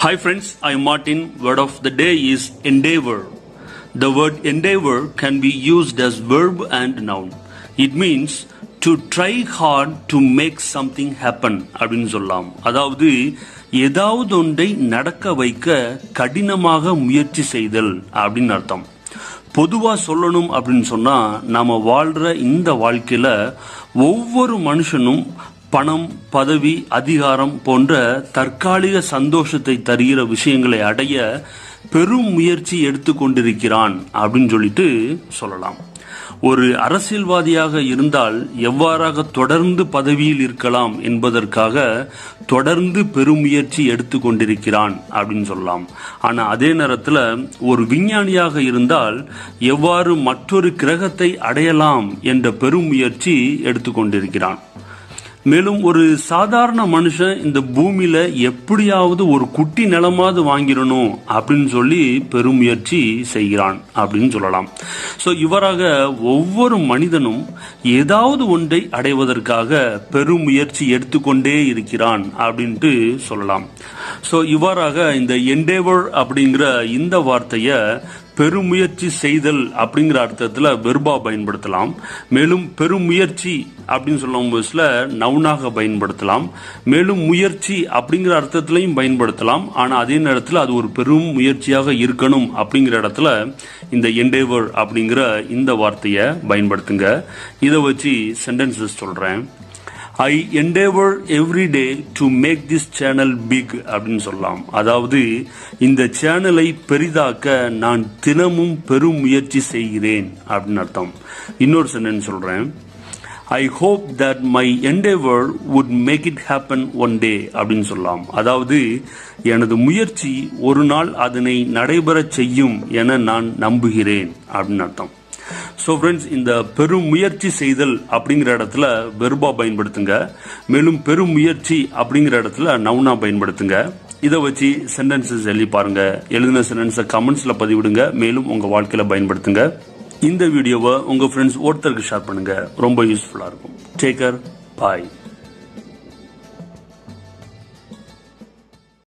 Hi friends, I am Martin. Word of the day is endeavor. The word endeavor can be used as verb and noun. It means to try hard to make something happen அப்படின்னு சொல்லலாம். அதாவது ஏதாவது ஒன்றை நடக்க வைக்க கடினமாக முயற்சி செய்தல் அப்படின்னு அர்த்தம். பொதுவாக சொல்லணும் அப்படின்னு சொன்னால் நாம் வாழ்கிற இந்த வாழ்க்கையில் ஒவ்வொரு மனுஷனும் பணம், பதவி, அதிகாரம் போன்ற தற்காலிக சந்தோஷத்தை தருகிற விஷயங்களை அடைய பெரும் முயற்சி எடுத்துக்கொண்டிருக்கிறான் அப்படின்னு சொல்லிட்டு சொல்லலாம். ஒரு அரசியல்வாதியாக இருந்தால் எவ்வாறாக தொடர்ந்து பதவியில் இருக்கலாம் என்பதற்காக தொடர்ந்து பெருமுயற்சி எடுத்துக்கொண்டிருக்கிறான் அப்படின்னு சொல்லலாம். ஆனால் அதே நேரத்தில் ஒரு விஞ்ஞானியாக இருந்தால் எவ்வாறு மற்றொரு கிரகத்தை அடையலாம் என்ற பெருமுயற்சி எடுத்துக்கொண்டிருக்கிறான். மேலும் ஒரு சாதாரண மனுஷன் இந்த பூமியில எப்படியாவது ஒரு குட்டி நிலமாவது வாங்கிடணும் அப்படின்னு சொல்லி பெருமுயற்சி செய்கிறான் அப்படின்னு சொல்லலாம். ஸோ இவராக ஒவ்வொரு மனிதனும் ஏதாவது ஒன்றை அடைவதற்காக பெருமுயற்சி எடுத்துக்கொண்டே இருக்கிறான் அப்படின்ட்டு சொல்லலாம். ஸோ இவ்வாறாக இந்த என்டேவர் அப்படிங்கிற இந்த வார்த்தையை பெருமுயற்சி செய்தல் அப்படிங்கிற அர்த்தத்தில் வெர்பா பயன்படுத்தலாம். மேலும் பெருமுயற்சி அப்படின்னு சொல்லும் போதுல நவுனாக பயன்படுத்தலாம். மேலும் முயற்சி அப்படிங்கிற அர்த்தத்திலையும் பயன்படுத்தலாம். ஆனால் அதே நேரத்தில் அது ஒரு பெரும் முயற்சியாக இருக்கணும் அப்படிங்கிற இடத்துல இந்த என்டேவர் அப்படிங்கிற இந்த வார்த்தையை பயன்படுத்துங்க. இதை வச்சு சென்டென்சஸ் சொல்றேன். I endeavor every day to make this channel big அப்படின்னு சொல்லலாம். அதாவது இந்த சேனலை பெரிதாக்க நான் தினமும் பெரும் முயற்சி செய்கிறேன் அப்படின்னு அர்த்தம். இன்னொரு சென்டென்ஸ் சொல்றேன். I hope that my endeavor would make it happen one day அப்படின்னு சொல்லலாம். அதாவது எனது முயற்சி ஒரு நாள் அதனை நடைபெறச் செய்யும் என நான் நம்புகிறேன் அப்படின்னு அர்த்தம். ஸோ ஃப்ரெண்ட்ஸ், இந்த பெரும் முயற்சி செய்தல் அப்படிங்கிற இடத்துல வெர்பா பயன்படுத்துங்க. மேலும் பெரும் முயற்சி அப்படிங்கிற இடத்துல நவுனா பயன்படுத்துங்க. இதை வச்சு சென்டென்சஸ் எழுதி பாருங்க. எழுதின சென்டென்ஸை கமெண்ட்ஸில் பதிவிடுங்க. மேலும் உங்கள் வாழ்க்கையில் பயன்படுத்துங்க. இந்த வீடியோவை உங்கள் ஃப்ரெண்ட்ஸ் ஒருத்தருக்கு ஷேர் பண்ணுங்க. ரொம்ப யூஸ்ஃபுல்லாக இருக்கும். Take care. பாய்.